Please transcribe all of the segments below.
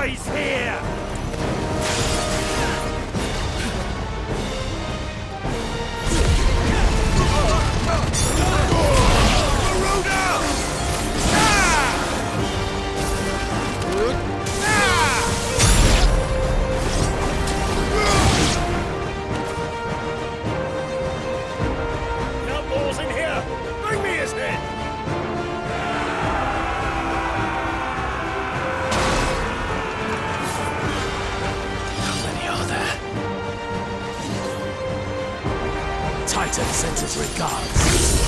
always here! Outlaws in here! Bring me his head! How many are there? Titan sends his regards.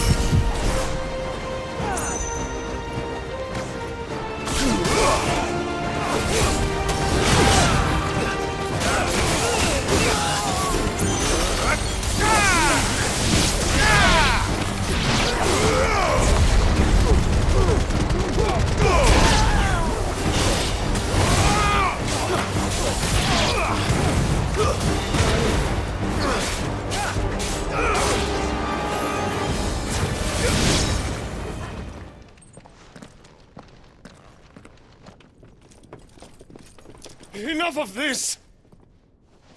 Enough of this!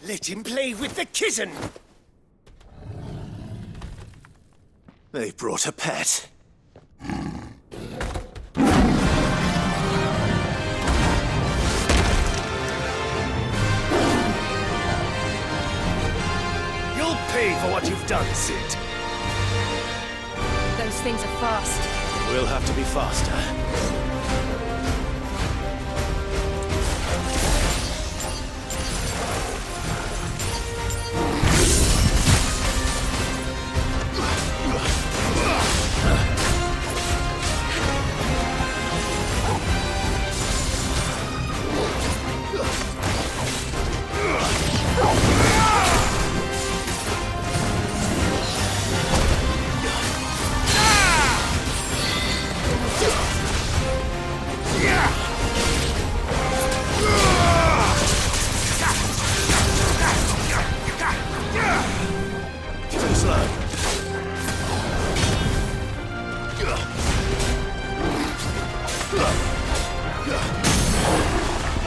Let him play with the kitten! They brought a pet. You'll pay for what you've done, Sid. Those things are fast. We'll have to be faster. Too slow.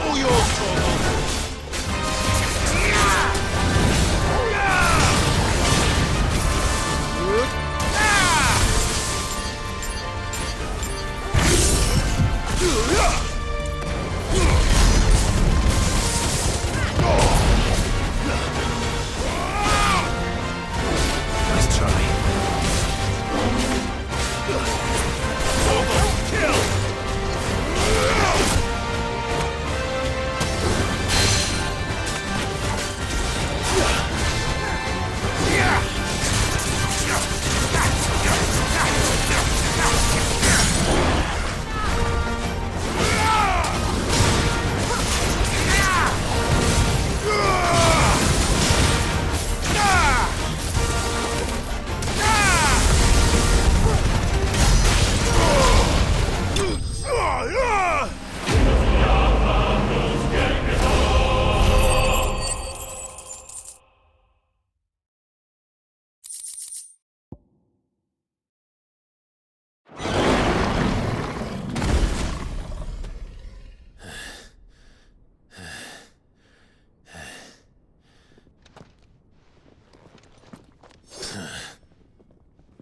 All yours, Torvald. Nice try.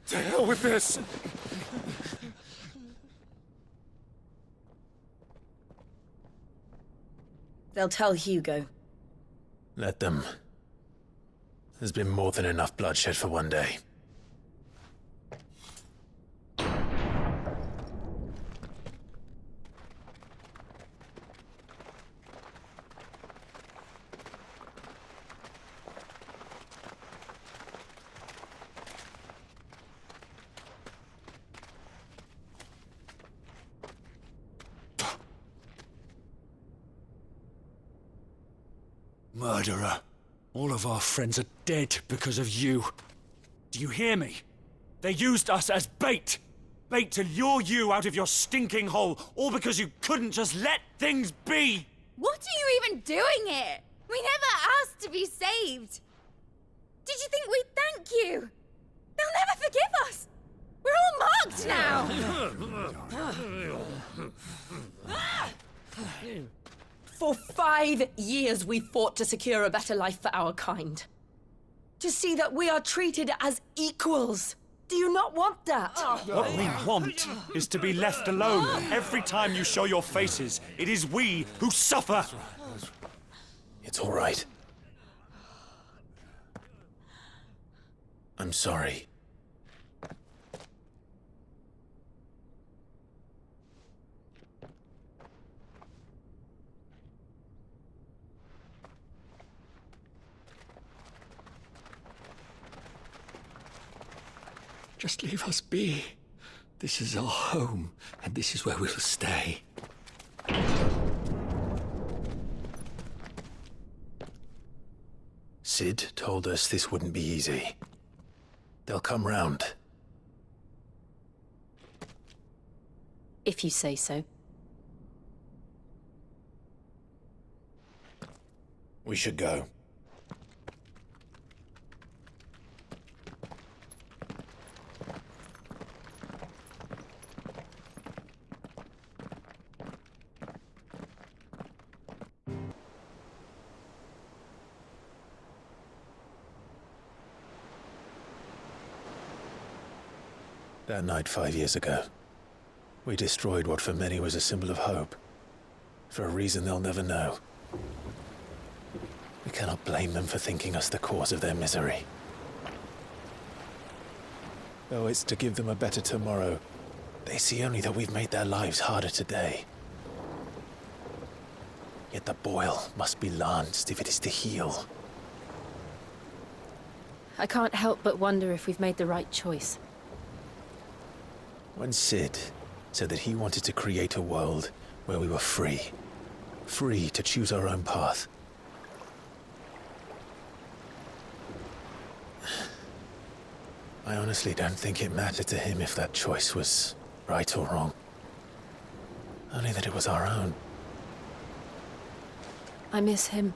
To hell with this! They'll tell Hugo. Let them. There's been more than enough bloodshed for one day. Murderer. All of our friends are dead because of you. Do you hear me? They used us as bait. Bait to lure you out of your stinking hole, all because you couldn't just let things be. What are you even doing here? We never asked to be saved. Did you think we'd thank you? They'll never forgive us. We're all marked now. For 5 years we fought to secure a better life for our kind. To see that we are treated as equals. Do you not want that? What we want is to be left alone. Every time you show your faces, it is we who suffer. It's all right. I'm sorry. Just leave us be. This is our home, and this is where we'll stay. Sid told us this wouldn't be easy. They'll come round. If you say so. We should go. That night 5 years ago, we destroyed what for many was a symbol of hope. For a reason they'll never know. We cannot blame them for thinking us the cause of their misery. Though it's to give them a better tomorrow, they see only that we've made their lives harder today. Yet the boil must be lanced if it is to heal. I can't help but wonder if we've made the right choice. When Sid said that he wanted to create a world where we were free. Free to choose our own path. I honestly don't think it mattered to him if that choice was right or wrong. Only that it was our own. I miss him.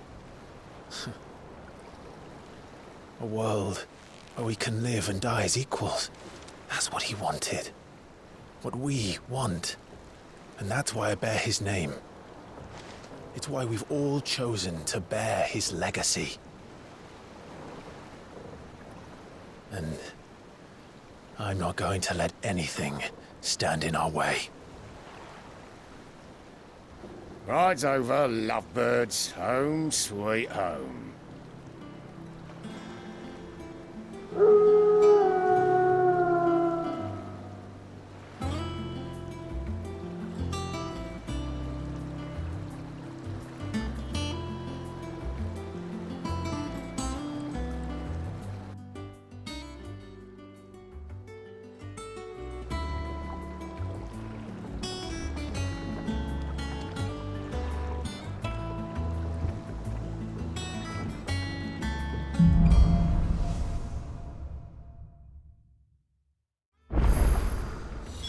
A world where we can live and die as equals. That's what he wanted. What we want. And that's why I bear his name. It's why we've all chosen to bear his legacy. And I'm not going to let anything stand in our way. Rides over, lovebirds. Home, sweet home.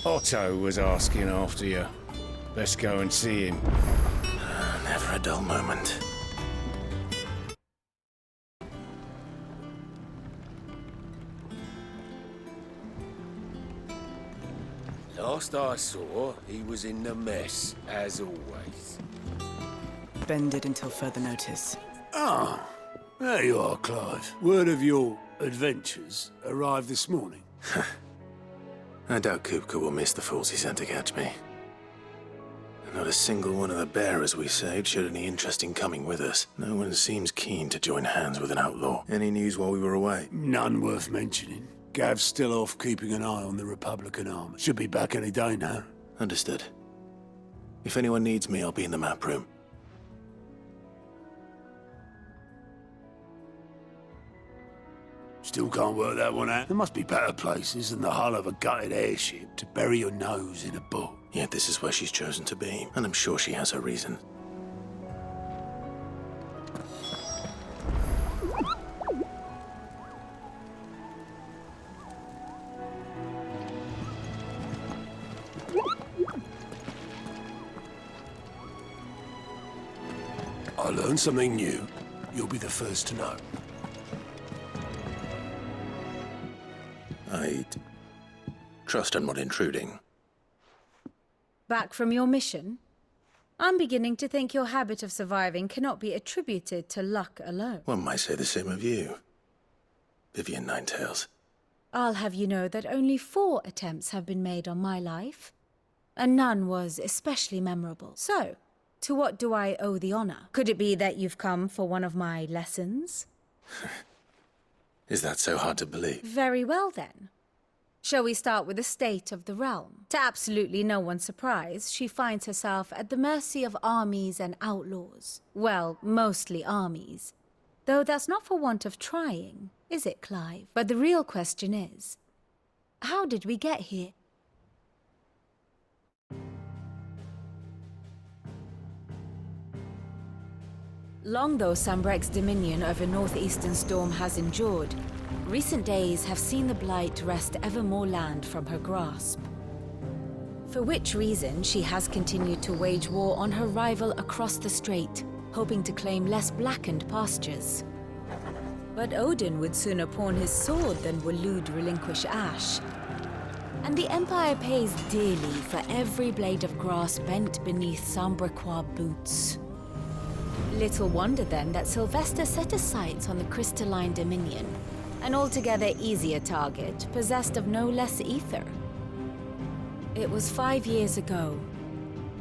Otto was asking after you. Let's go and see him. Never a dull moment. Last I saw, he was in the mess, as always. Bended until further notice. Ah, there you are, Clive. Word of your adventures arrived this morning. I doubt Kupka will miss the fools he sent to catch me. Not a single one of the bearers we saved showed any interest in coming with us. No one seems keen to join hands with an outlaw. Any news while we were away? None worth mentioning. Gav's still off keeping an eye on the Republican army. Should be back any day now. Understood. If anyone needs me, I'll be in the map room. Still can't work that one out. There must be better places than the hull of a gutted airship to bury your nose in a book. Yet this is where she's chosen to be, and I'm sure she has her reason. I learned something new. You'll be the first to know. I trust I'm not intruding. Back from your mission? I'm beginning to think your habit of surviving cannot be attributed to luck alone. One might say the same of you, Vivian Ninetails. I'll have you know that only 4 attempts have been made on my life, and none was especially memorable. So, to what do I owe the honor? Could it be that you've come for one of my lessons? Is that so hard to believe? Very well, then. Shall we start with the state of the realm? To absolutely no one's surprise, she finds herself at the mercy of armies and outlaws. Well, mostly armies. Though that's not for want of trying, is it, Clive? But the real question is, how did we get here? Long though Sanbreque's dominion over northeastern Storm has endured, recent days have seen the Blight wrest ever more land from her grasp. For which reason she has continued to wage war on her rival across the strait, hoping to claim less blackened pastures. But Odin would sooner pawn his sword than Waloed relinquish Ash. And the Empire pays dearly for every blade of grass bent beneath Sanbrequois boots. Little wonder then that Sylvester set his sights on the Crystalline Dominion, an altogether easier target, possessed of no less ether. It was 5 years ago,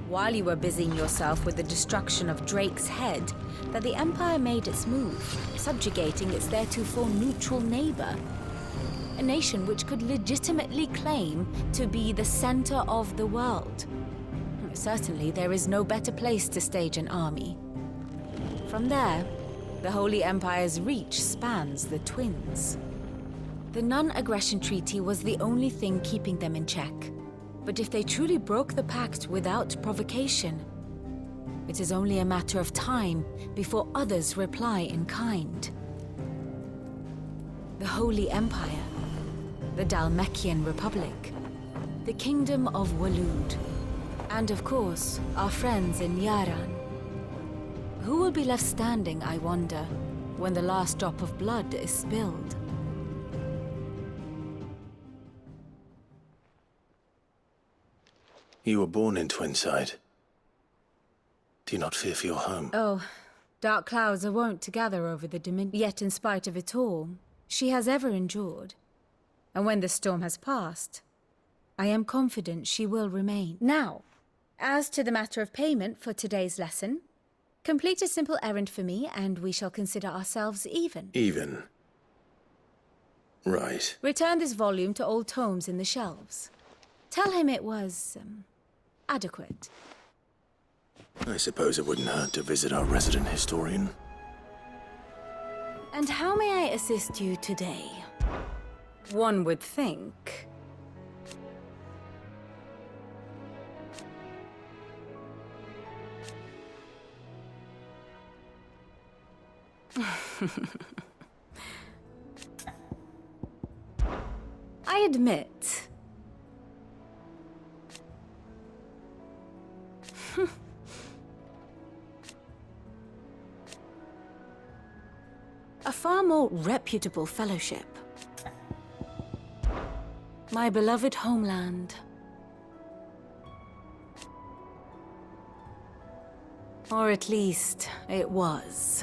while you were busying yourself with the destruction of Drake's head, that the Empire made its move, subjugating its theretofore neutral neighbor. A nation which could legitimately claim to be the center of the world. Certainly, there is no better place to stage an army. From there, the Holy Empire's reach spans the Twins. The non-aggression treaty was the only thing keeping them in check. But if they truly broke the pact without provocation, it is only a matter of time before others reply in kind. The Holy Empire, the Dhalmekian Republic, the Kingdom of Waloed, and of course, our friends in Yaran. Who will be left standing, I wonder, when the last drop of blood is spilled? You were born in Twinside. Do you not fear for your home? Oh, dark clouds are wont to gather over the Dominion. Yet in spite of it all, she has ever endured. And when the storm has passed, I am confident she will remain. Now, as to the matter of payment for today's lesson, complete a simple errand for me, and we shall consider ourselves even. Even? Right. Return this volume to old tomes in the shelves. Tell him it was, adequate. I suppose it wouldn't hurt to visit our resident historian. And how may I assist you today? One would think. I admit. A far more reputable fellowship. My beloved homeland. Or at least, it was.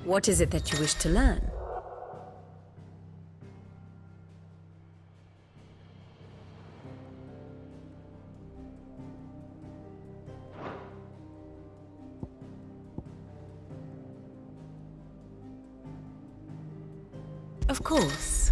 What is it that you wish to learn? Of course.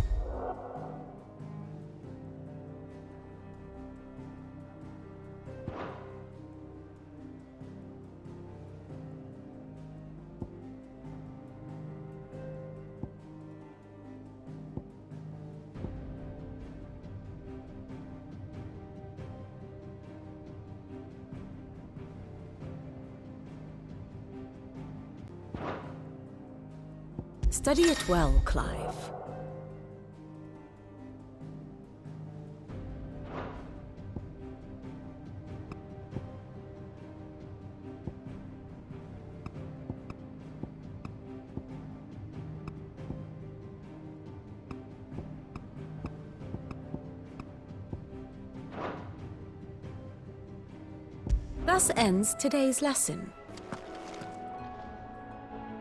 Study it well, Clive. Thus ends today's lesson.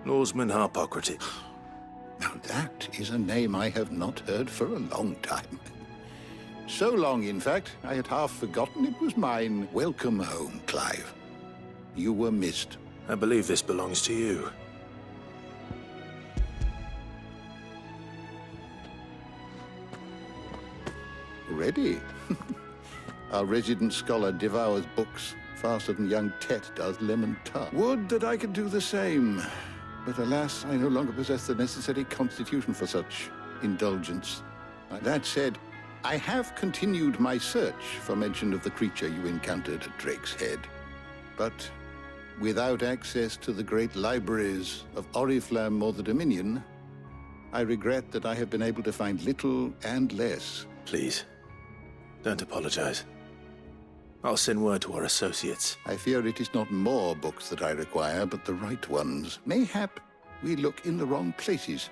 Lawsman Harpocrates. Now that is a name I have not heard for a long time. So long, in fact, I had half forgotten it was mine. Welcome home, Clive. You were missed. I believe this belongs to you. Ready? Our resident scholar devours books faster than young Tet does lemon tart. Would that I could do the same. But alas, I no longer possess the necessary constitution for such indulgence. That said, I have continued my search for mention of the creature you encountered at Drake's Head. But without access to the great libraries of Oriflamme or the Dominion, I regret that I have been able to find little and less. Please, don't apologize. I'll send word to our associates. I fear it is not more books that I require, but the right ones. Mayhap we look in the wrong places.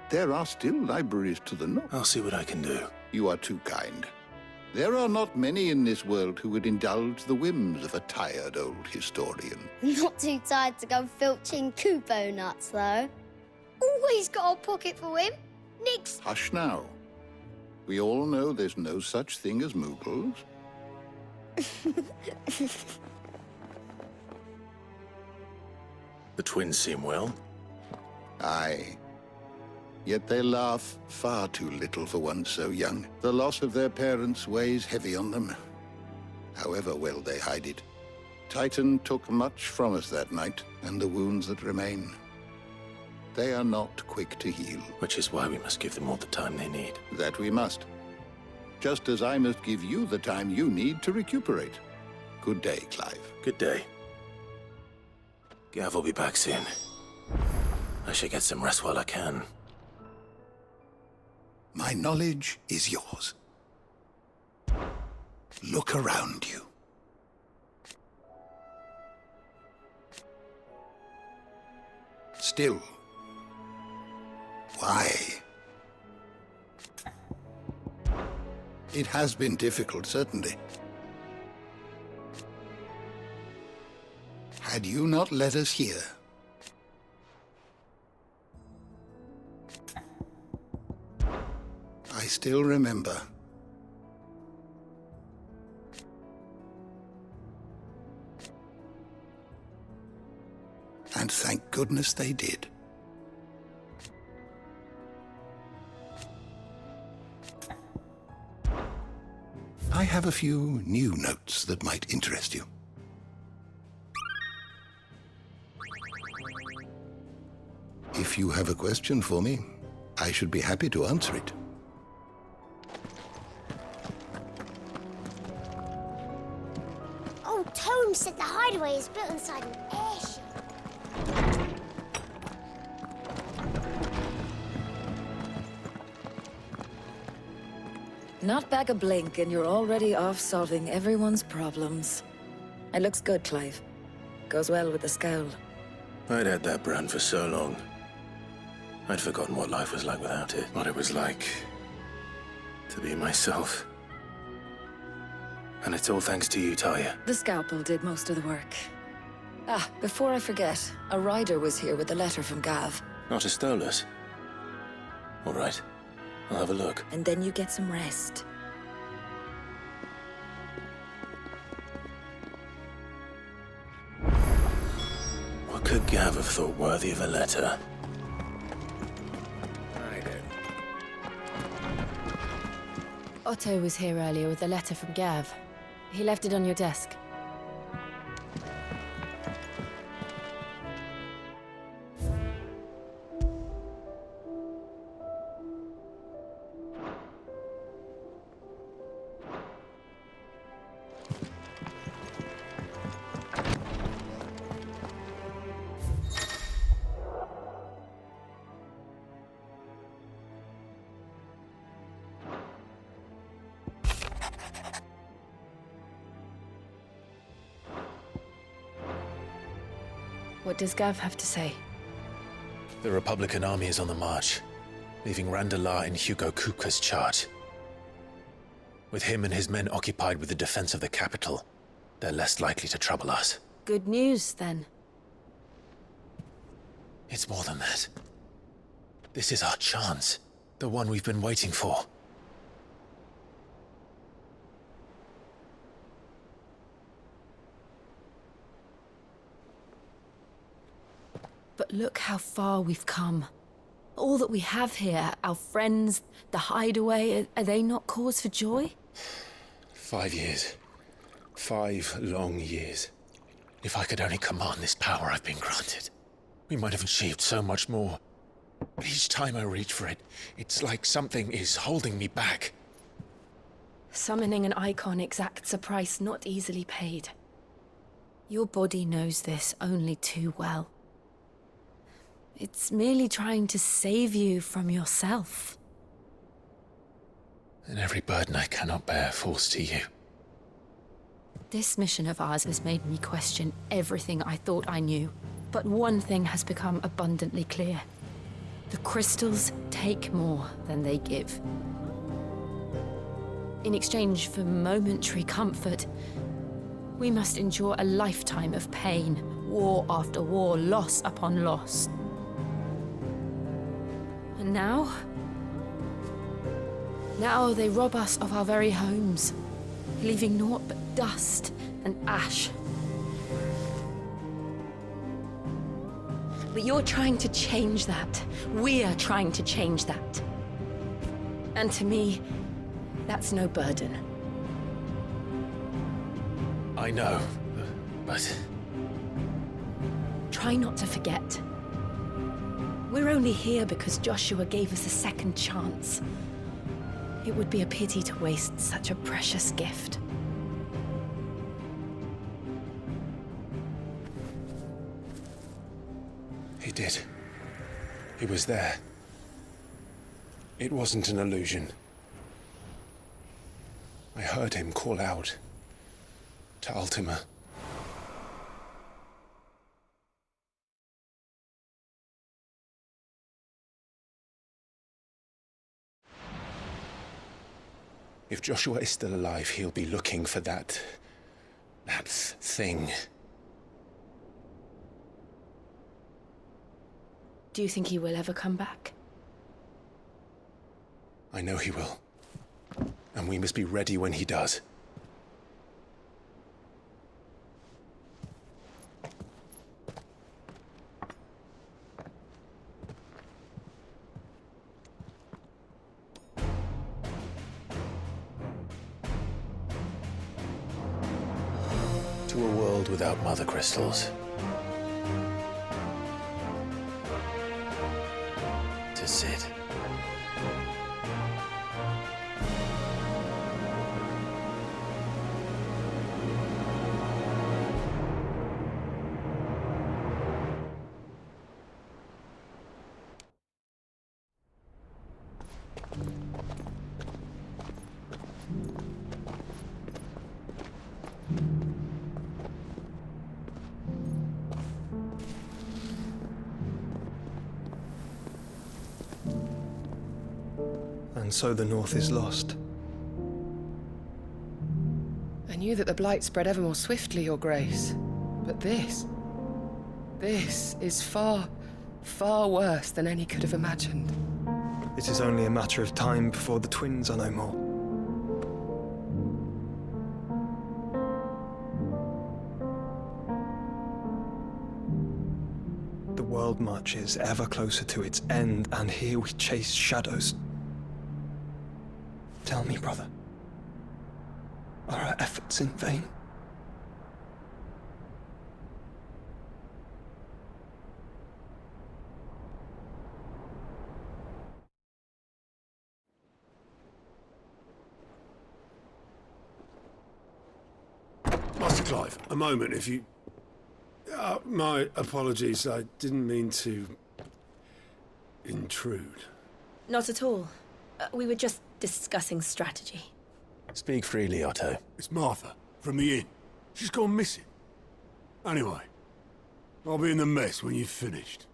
There are still libraries to the north. I'll see what I can do. You are too kind. There are not many in this world who would indulge the whims of a tired old historian. Not too tired to go filching Kupo nuts, though. Always got a pocket for him. Nix. Hush now. We all know there's no such thing as Moogles. The twins seem well. Aye. Yet they laugh far too little for one so young. The loss of their parents weighs heavy on them, however well they hide it. Titan took much from us that night, and the wounds that remain. They are not quick to heal. Which is why we must give them all the time they need. That we must. Just as I must give you the time you need to recuperate. Good day, Clive. Good day. Gav will be back soon. I should get some rest while I can. My knowledge is yours. Look around you. Still. Why? It has been difficult, certainly. Had you not let us hear, I still remember. And thank goodness they did. I have a few new notes that might interest you. If you have a question for me, I should be happy to answer it. Old Tome said the hideaway is built inside an airship. Not back a blink and you're already off solving everyone's problems. It looks good, Clive. Goes well with the scowl. I'd had that brand for so long. I'd forgotten what life was like without it. What it was like to be myself. And it's all thanks to you, Talia. The scalpel did most of the work. Ah, before I forget, a rider was here with a letter from Gav. Not a Stolas. All right. I'll have a look. And then you get some rest. What could Gav have thought worthy of a letter? Otto was here earlier with a letter from Gav. He left it on your desk. What does Gav have to say? The Republican army is on the march, leaving Randalar in Hugo Kupka's charge. With him and his men occupied with the defense of the capital, they're less likely to trouble us. Good news, then. It's more than that. This is our chance. The one we've been waiting for. But look how far we've come. All that we have here, our friends, the hideaway, are they not cause for joy? 5 years. 5 long years. If I could only command this power I've been granted, we might have achieved so much more. But each time I reach for it, it's like something is holding me back. Summoning an icon exacts a price not easily paid. Your body knows this only too well. It's merely trying to save you from yourself. And every burden I cannot bear falls to you. This mission of ours has made me question everything I thought I knew. But one thing has become abundantly clear. The crystals take more than they give. In exchange for momentary comfort, we must endure a lifetime of pain, war after war, loss upon loss. And now they rob us of our very homes, leaving naught but dust and ash. But you're trying to change that. We're trying to change that. And to me, that's no burden. I know, but... Try not to forget. We're only here because Joshua gave us a second chance. It would be a pity to waste such a precious gift. He did. He was there. It wasn't an illusion. I heard him call out to Ultima. If Joshua is still alive, he'll be looking for that thing. Do you think he will ever come back? I know he will. And we must be ready when he does. To a world without mother crystals. To Cid. And so the North is lost. I knew that the Blight spread ever more swiftly, Your Grace. But this is far, far worse than any could have imagined. It is only a matter of time before the twins are no more. The world marches ever closer to its end, and here we chase shadows. Tell me, brother, are our efforts in vain? Master Clive, a moment, if you... my apologies, I didn't mean to... intrude. Not at all. We were just discussing strategy. Speak freely, Otto. It's Martha, from the inn. She's gone missing. Anyway, I'll be in the mess when you've finished.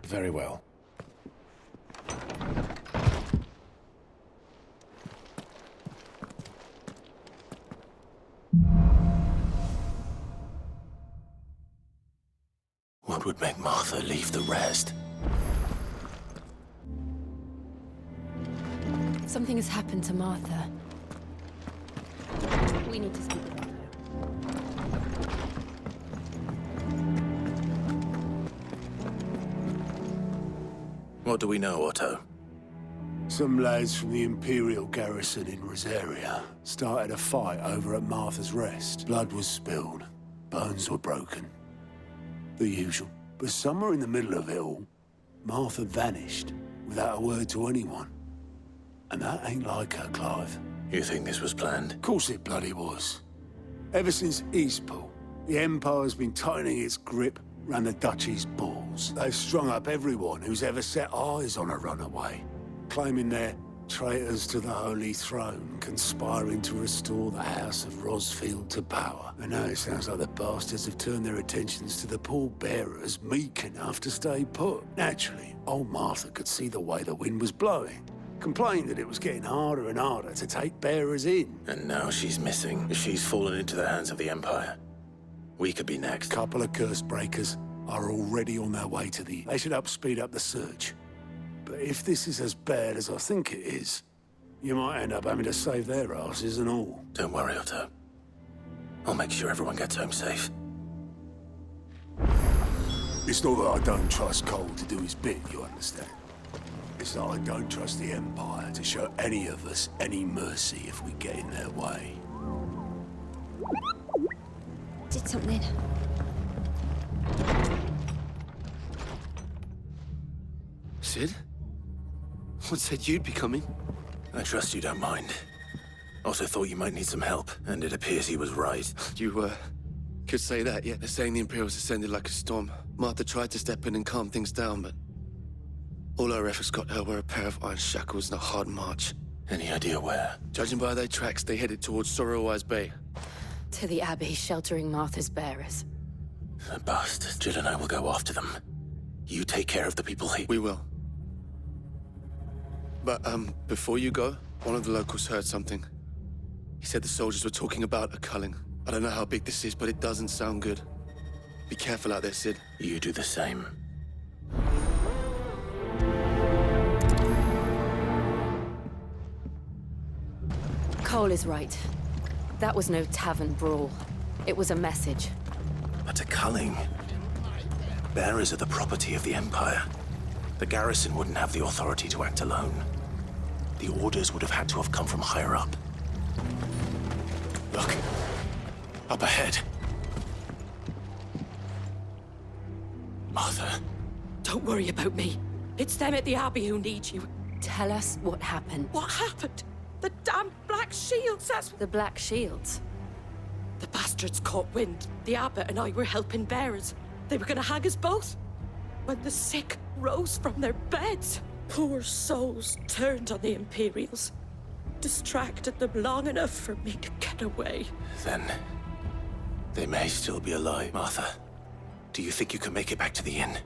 Very well. would make Martha leave the rest. Something has happened to Martha. We need to speak about her. What do we know, Otto? Some lads from the Imperial garrison in Rosaria started a fight over at Martha's Rest. Blood was spilled. Bones were broken. The usual. But somewhere in the middle of it all, Martha vanished without a word to anyone. And that ain't like her, Clive. You think this was planned? Of course it bloody was. Ever since Eastpool, the Empire's been tightening its grip round the Duchy's balls. They've strung up everyone who's ever set eyes on a runaway, claiming they're traitors to the Holy Throne, conspiring to restore the House of Rosfield to power. And now it sounds like the bastards have turned their attentions to the pallbearers meek enough to stay put. Naturally, old Martha could see the way the wind was blowing. Complained that it was getting harder and harder to take bearers in. And now she's missing. She's fallen into the hands of the Empire. We could be next. Couple of curse breakers are already on their way to the... They should speed up the search. But if this is as bad as I think it is, you might end up having to save their asses and all. Don't worry, Otto. I'll make sure everyone gets home safe. It's not that I don't trust Cole to do his bit, you understand? It's that I don't trust the Empire to show any of us any mercy if we get in their way. Did something. Sid? What said you'd be coming? I trust you don't mind. Also thought you might need some help, and it appears he was right. You, could say that, yeah. They're saying the Imperials ascended like a storm. Martha tried to step in and calm things down, but all our efforts got her were a pair of iron shackles and a hard march. Any idea where? Judging by their tracks, they headed towards Sorrowwise Bay. To the Abbey, sheltering Martha's bearers. The bastards. Jill and I will go after them. You take care of the people here. We will. But, before you go, one of the locals heard something. He said the soldiers were talking about a culling. I don't know how big this is, but it doesn't sound good. Be careful out there, Sid. You do the same. Cole is right. That was no tavern brawl. It was a message. But a culling. Bearers are the property of the Empire. The garrison wouldn't have the authority to act alone. The orders would have had to have come from higher up. Look. Up ahead. Martha. Don't worry about me. It's them at the Abbey who need you. Tell us what happened. What happened? The damn Black Shields, that's... The Black Shields? The bastards caught wind. The Abbot and I were helping bearers. They were gonna hang us both. When the sick rose from their beds, poor souls turned on the Imperials. Distracted them long enough for me to get away. Then... they may still be alive. Martha, do you think you can make it back to the inn?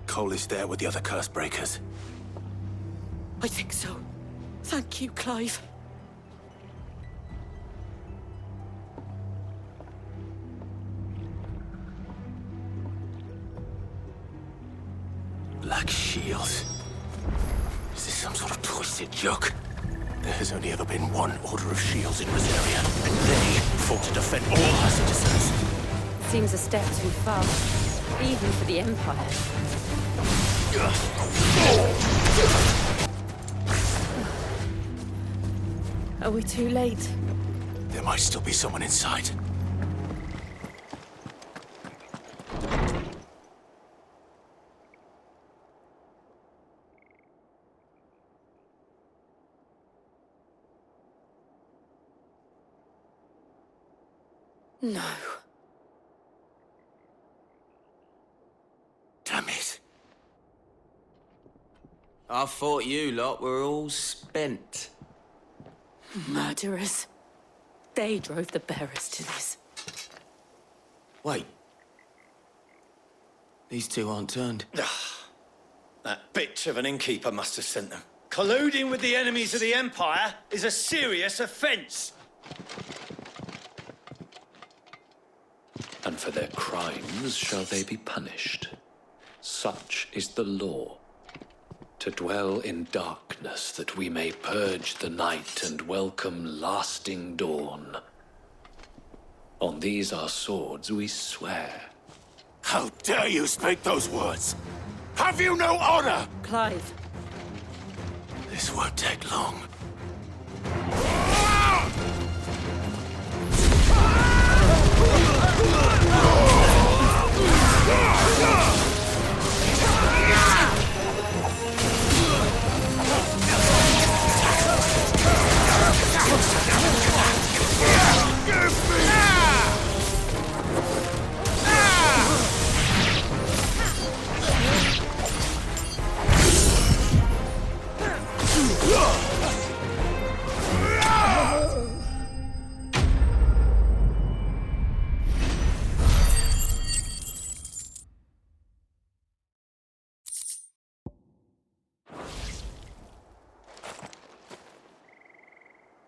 Cole is there with the other curse breakers. I think so. Thank you, Clive. Black Shields. Is this some sort of twisted joke? There has only ever been one Order of Shields in Rosaria, and they fought to defend all our citizens. Seems a step too far, even for the Empire. Are we too late? There might still be someone inside. No. Damn it. I thought you lot were all spent. Murderers. They drove the bearers to this. Wait. These two aren't turned. That bitch of an innkeeper must have sent them. Colluding with the enemies of the Empire is a serious offence. And for their crimes shall they be punished. Such is the law. To dwell in darkness that we may purge the night and welcome lasting dawn. On these our swords we swear. How dare you speak those words? Have you no honor? Clive. This won't take long.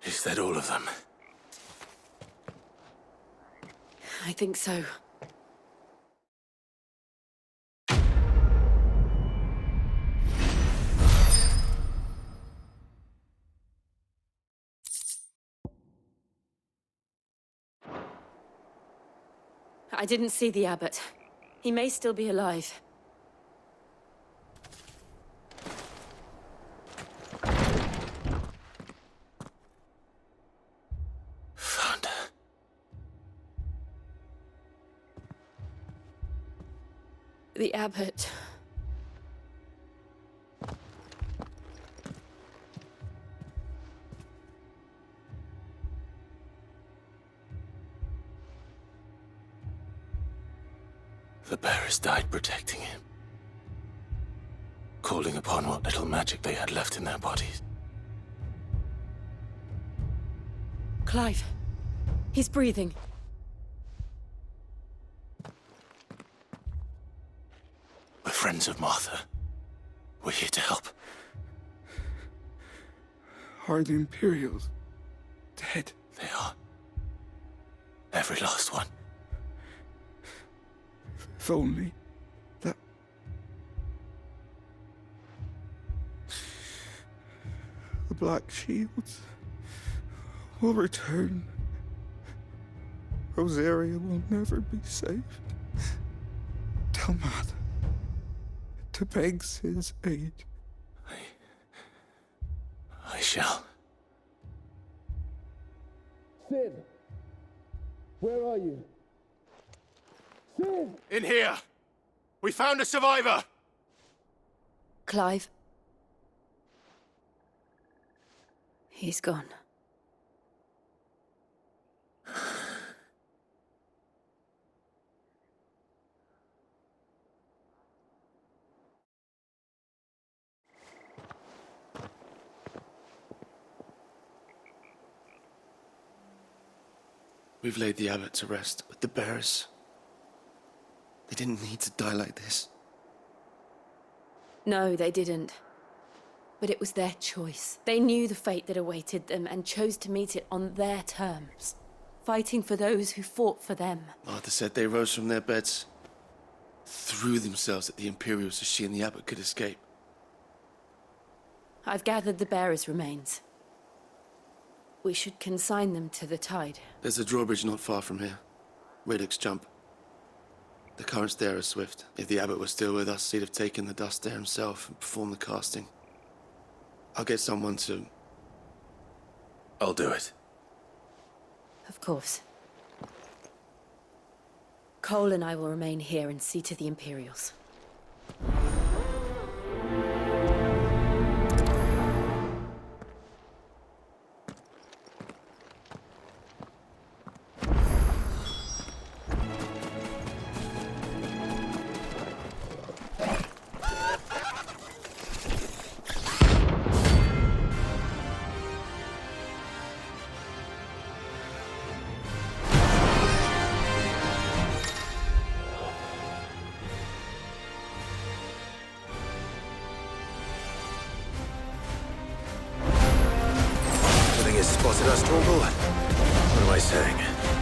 Is that all of them? I think so. I didn't see the abbot. He may still be alive. Found her. The abbot. The bearers died protecting him. Calling upon what little magic they had left in their bodies. Clive. He's breathing. We're friends of Martha. We're here to help. Are the Imperials dead? They are. Every last one. If only that... The Black Shields will return. Rosaria will never be saved. Tell Martha to beg Sid's aid. I shall. Sid! Where are you? Sid! In here! We found a survivor! Clive. He's gone. We've laid the abbot to rest, but the bearers... They didn't need to die like this. No, they didn't. But it was their choice. They knew the fate that awaited them and chose to meet it on their terms, fighting for those who fought for them. Martha said they rose from their beds, threw themselves at the Imperials so she and the abbot could escape. I've gathered the bearers' remains. We should consign them to the tide. There's a drawbridge not far from here. Radix Jump. The currents there are swift. If the abbot was still with us, he'd have taken the dust there himself and performed the casting. I'll get someone to... I'll do it. Of course. Cole and I will remain here and see to the Imperials. Spotted us, Torgal? What am I saying?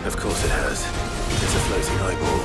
Of course it has. It's a floating eyeball.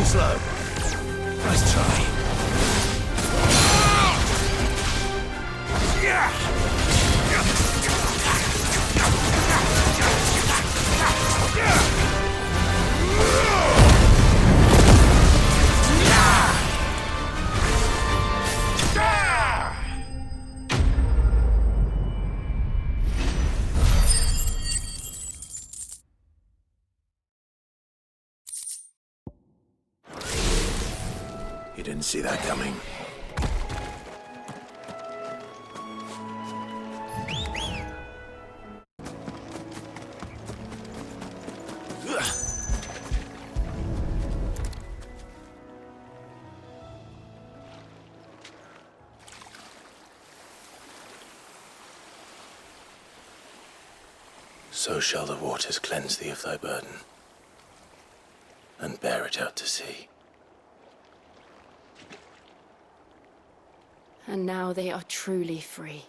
slow. Nice try. You didn't see that coming. So shall the waters cleanse thee of thy burden, and bear it out to sea. And now they are truly free.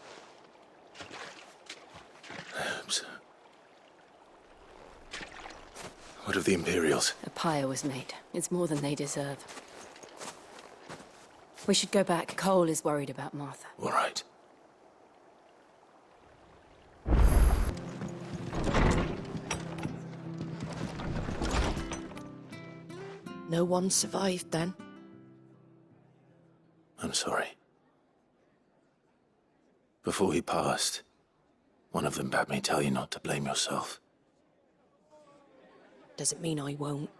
I hope so. What of the Imperials? A pyre was made. It's more than they deserve. We should go back. Cole is worried about Martha. All right. No one survived then? I'm sorry. Before he passed, one of them bade me tell you not to blame yourself. Doesn't mean I won't.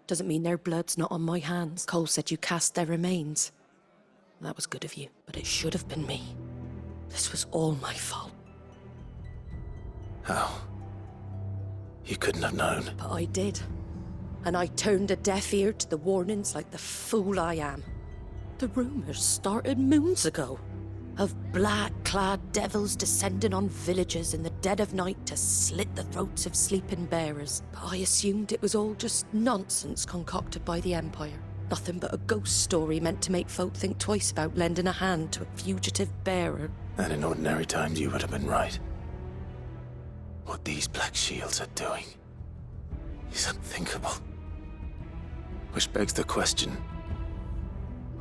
Doesn't mean their blood's not on my hands. Cole said you cast their remains. That was good of you, but it should have been me. This was all my fault. How? You couldn't have known. But I did. And I turned a deaf ear to the warnings like the fool I am. The rumors started moons ago. Of black-clad devils descending on villages in the dead of night to slit the throats of sleeping bearers. But I assumed it was all just nonsense concocted by the Empire. Nothing but a ghost story meant to make folk think twice about lending a hand to a fugitive bearer. And in ordinary times you would have been right. What these Black Shields are doing is unthinkable. Which begs the question,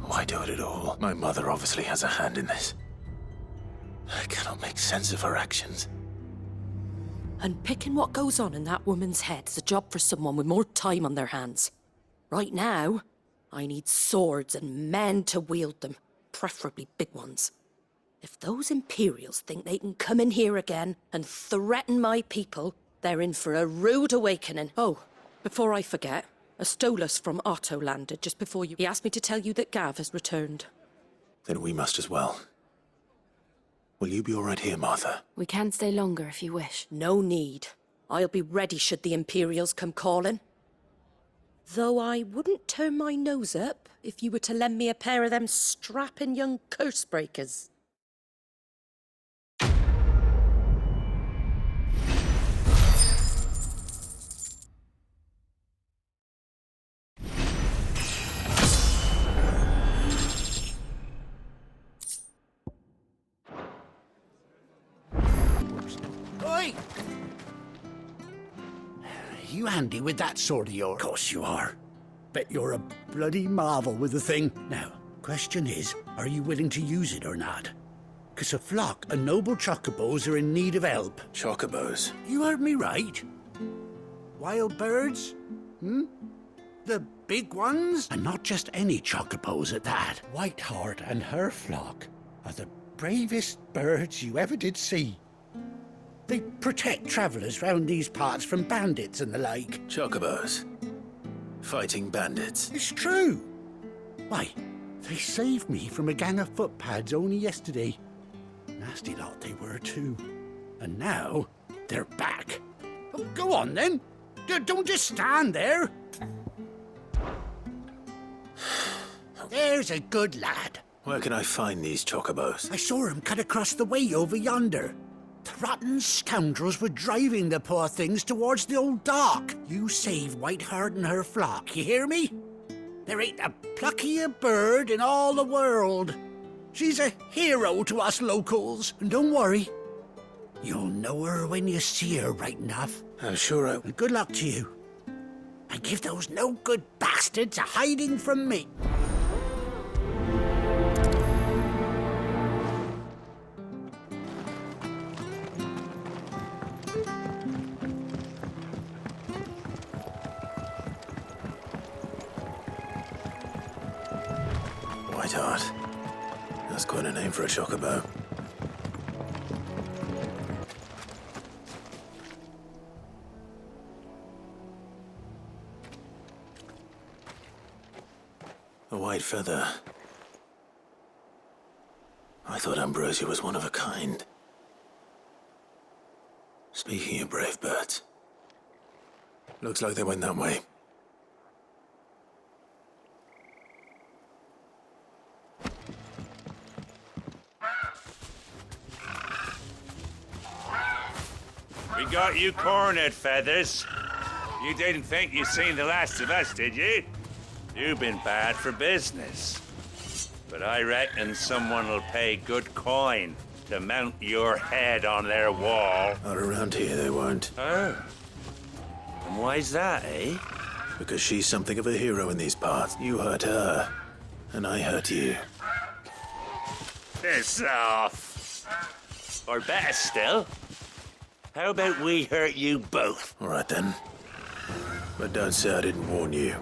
why do it at all? My mother obviously has a hand in this. I cannot make sense of her actions. And picking what goes on in that woman's head is a job for someone with more time on their hands. Right now, I need swords and men to wield them, preferably big ones. If those Imperials think they can come in here again and threaten my people, they're in for a rude awakening. Oh, before I forget, Astolas from Otto landed just before you. He asked me to tell you that Gav has returned. Then we must as well. Will you be all right here, Martha? We can stay longer if you wish. No need. I'll be ready should the Imperials come calling. Though I wouldn't turn my nose up if you were to lend me a pair of them strapping young curse breakers. Oi! You handy with that sword of yours? Of course you are. Bet you're a bloody marvel with the thing. Now, question is, are you willing to use it or not? 'Cause a flock of noble chocobos are in need of help. Chocobos? You heard me right. Wild birds? The big ones? And not just any chocobos at that. Whiteheart and her flock are the bravest birds you ever did see. They protect travellers round these parts from bandits and the like. Chocobos? Fighting bandits? It's true. Why, they saved me from a gang of footpads only yesterday. Nasty lot they were too. And now, they're back. Oh, go on then. Don't just stand there. There's a good lad. Where can I find these chocobos? I saw him cut across the way over yonder. The rotten scoundrels were driving the poor things towards the old dock. You save Whiteheart and her flock, you hear me? There ain't a pluckier bird in all the world. She's a hero to us locals. And don't worry, you'll know her when you see her right enough. I'm sure I... And good luck to you. and give those no-good bastards a hiding from me. Whiteheart. That's quite a name for a chocobo. A white feather. I thought Ambrosia was one of a kind. Speaking of brave birds, looks like they went that way. We got you cornered, Feathers. You didn't think you'd seen the last of us, did you? You've been bad for business. But I reckon someone will pay good coin to mount your head on their wall. Not around here, they won't. Oh. And why's that, eh? Because she's something of a hero in these parts. You hurt her, and I hurt you. Piss off. Or better still, how about we hurt you both? All right, then. But don't say I didn't warn you.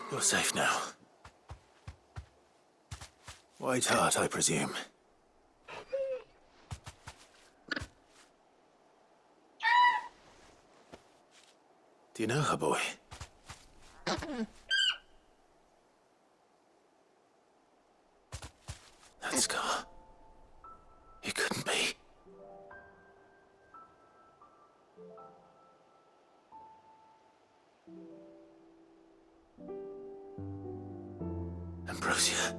You're safe now. Whiteheart, I presume. Do you know her, boy? That scar. It couldn't be. Ambrosia.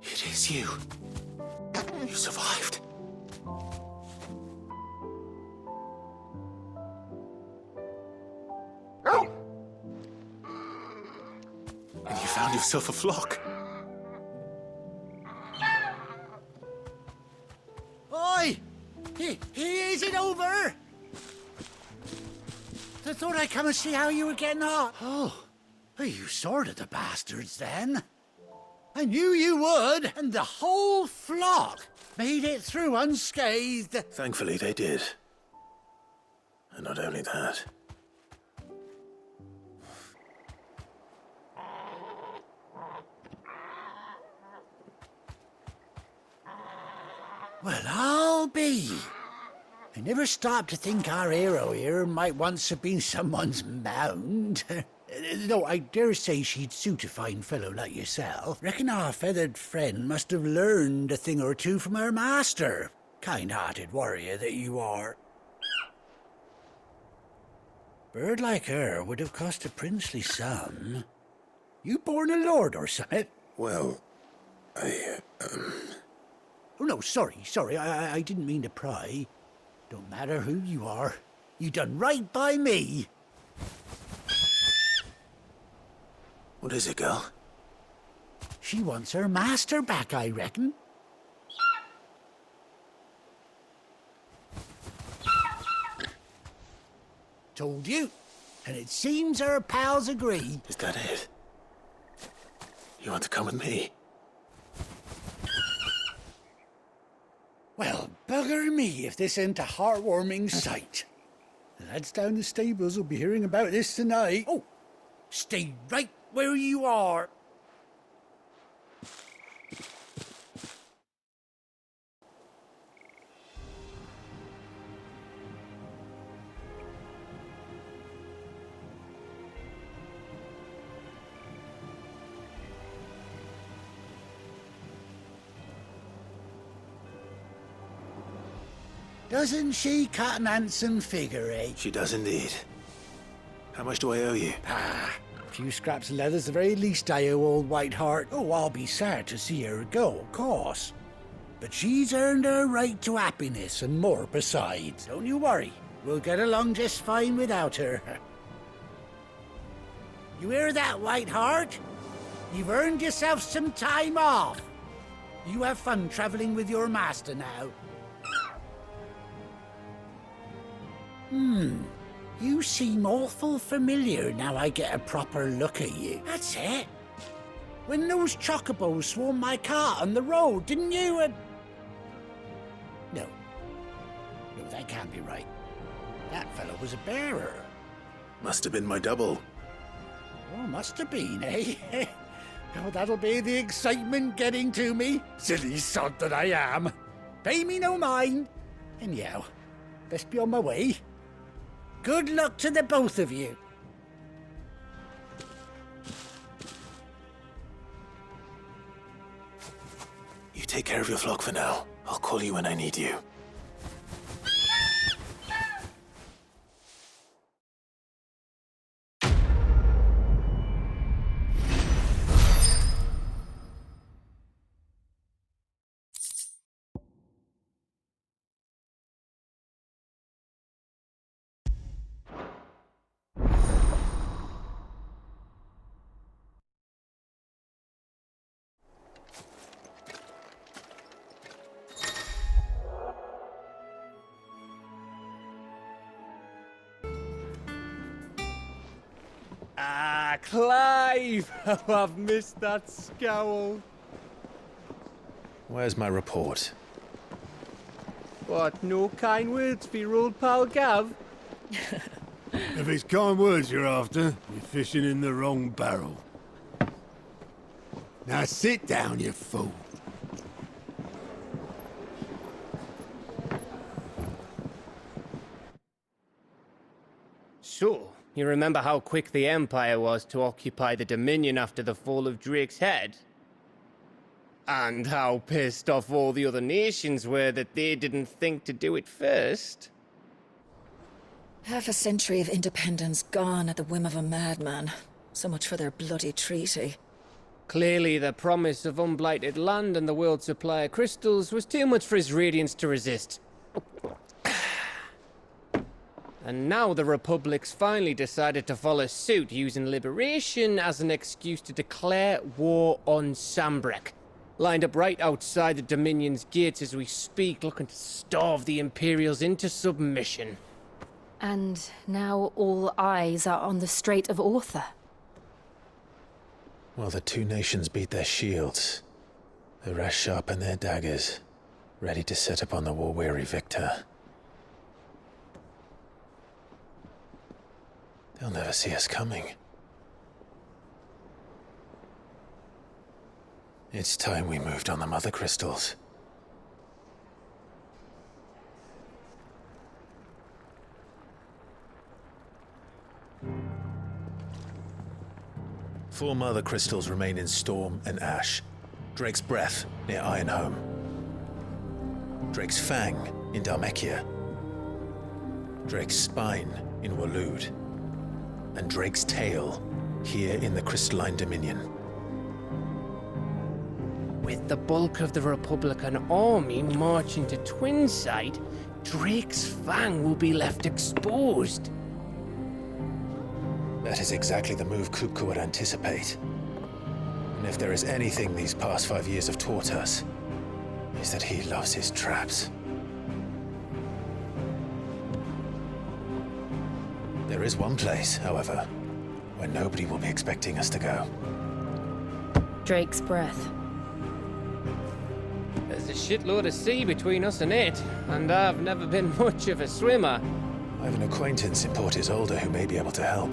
It is you. You survived. And you found found yourself a flock. Oi! Is it over? I thought I'd come and see how you were getting on. Oh, you sorted the bastards then. I knew you would, and the whole flock made it through unscathed. Thankfully, they did. And not only that. Well, I'll be. I never stopped to think our hero here might once have been someone's mound. Though I dare say she'd suit a fine fellow like yourself. Reckon our feathered friend must have learned a thing or two from her master. Kind-hearted warrior that you are. Bird like her would have cost a princely sum. You born a lord or something? Well, Oh, no, sorry. I didn't mean to pry. Don't matter who you are. You done right by me. What is it, girl? She wants her master back, I reckon. Told you. And it seems her pals agree. Is that it? You want to come with me? Well, bugger me if this ain't a heartwarming sight. The lads down the stables will be hearing about this tonight. Oh, stay right where you are. Doesn't she cut an handsome figure, eh? She does indeed. How much do I owe you? A few scraps of leather's the very least I owe old Whiteheart. Oh, I'll be sad to see her go, of course. But she's earned her right to happiness and more besides. Don't you worry. We'll get along just fine without her. You hear that, Whiteheart? You've earned yourself some time off. You have fun traveling with your master now. You seem awful familiar now I get a proper look at you. That's it. When those chocobos swarmed my cart on the road, didn't you? No, that can't be right. That fellow was a bearer. Must have been my double. Oh, must have been, eh? Oh, that'll be the excitement getting to me. Silly sod that I am. Pay me no mind. Anyhow, best be on my way. Good luck to the both of you. You take care of your flock for now. I'll call you when I need you. Clive! Oh, I've missed that scowl. Where's my report? What, no kind words for your old pal Gav? If it's kind words you're after, you're fishing in the wrong barrel. Now sit down, you fool. So, you remember how quick the Empire was to occupy the Dominion after the fall of Drake's Head? And how pissed off all the other nations were that they didn't think to do it first? Half a century of independence gone at the whim of a madman. So much for their bloody treaty. Clearly, the promise of unblighted land and the world's supply of crystals was too much for his radiance to resist. And now the Republic's finally decided to follow suit, using liberation as an excuse to declare war on Sanbreque. Lined up right outside the Dominion's gates as we speak, looking to starve the Imperials into submission. And now all eyes are on the Strait of Author. While the two nations beat their shields, the rest sharpen their daggers, ready to set upon the war-weary victor. They'll never see us coming. It's time we moved on the Mother Crystals. Four Mother Crystals remain in Storm and Ash. Drake's Breath near Ironhome. Drake's Fang in Dhalmekia. Drake's Spine in Waloed. And Drake's Tail here in the Crystalline Dominion. With the bulk of the Republican army marching to Twinside, Drake's Fang will be left exposed. That is exactly the move Kupka would anticipate. And if there is anything these past 5 years have taught us, is that he loves his traps. There is one place, however, where nobody will be expecting us to go. Drake's Breath. There's a shitload of sea between us and it, and I've never been much of a swimmer. I have an acquaintance in Port Isolde who may be able to help.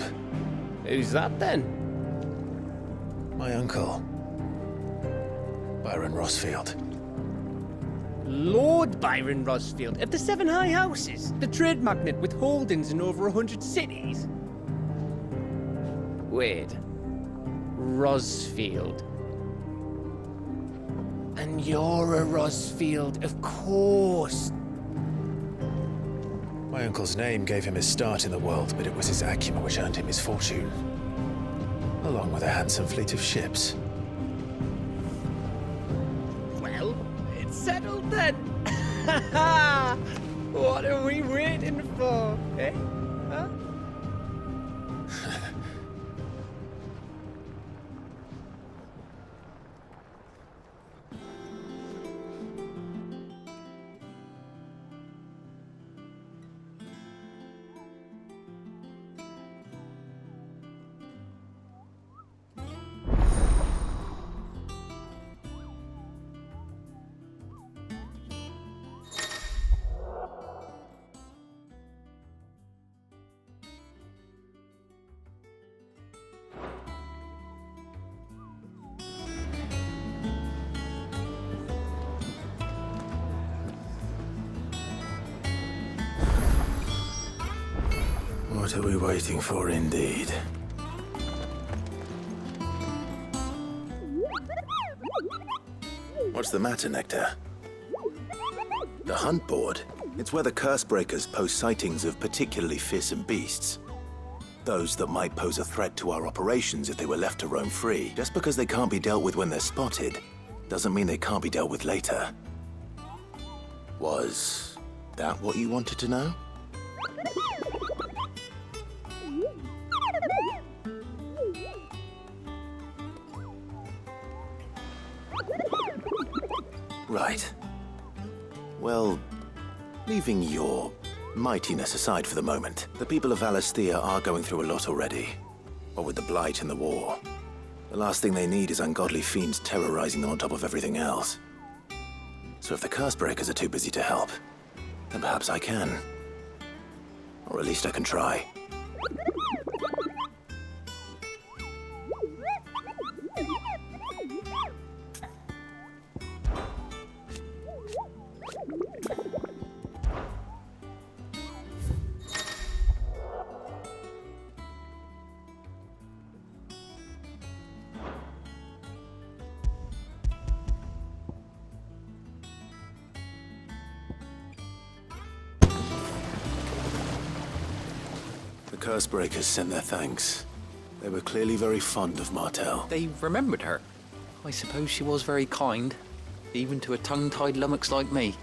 Who's that then? My uncle, Byron Rosfield. Lord Byron Rosfield of the Seven High Houses, the trade magnate with holdings in over 100 cities. Wait, Rosfield. And you're a Rosfield, of course. My uncle's name gave him his start in the world, but it was his acumen which earned him his fortune, along with a handsome fleet of ships. Well, it's settled then. What are we waiting for, eh? Huh? What are we waiting for, indeed? What's the matter, Nectar? The hunt board. It's where the Cursebreakers post sightings of particularly fearsome beasts. Those that might pose a threat to our operations if they were left to roam free. Just because they can't be dealt with when they're spotted, doesn't mean they can't be dealt with later. Was that what you wanted to know? Right. Well, leaving your mightiness aside for the moment, the people of Valisthea are going through a lot already. What with the Blight and the war. The last thing they need is ungodly fiends terrorizing them on top of everything else. So if the Cursebreakers are too busy to help, then perhaps I can. Or at least I can try. The Cursebreakers sent their thanks. They were clearly very fond of Martel. They remembered her. I suppose she was very kind, even to a tongue-tied lummox like me.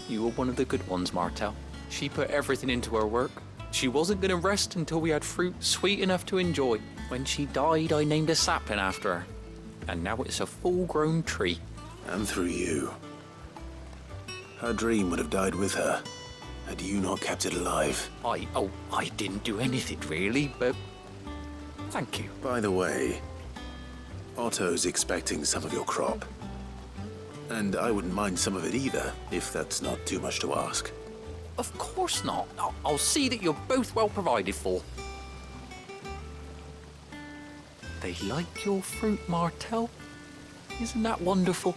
You were one of the good ones, Martel. She put everything into her work. She wasn't going to rest until we had fruit sweet enough to enjoy. When she died, I named a sapling after her. And now it's a full-grown tree. And through you. Her dream would have died with her, had you not kept it alive. I didn't do anything really, but thank you. By the way, Otto's expecting some of your crop. And I wouldn't mind some of it either, if that's not too much to ask. Of course not. I'll see that you're both well provided for. They like your fruit, Martel. Isn't that wonderful?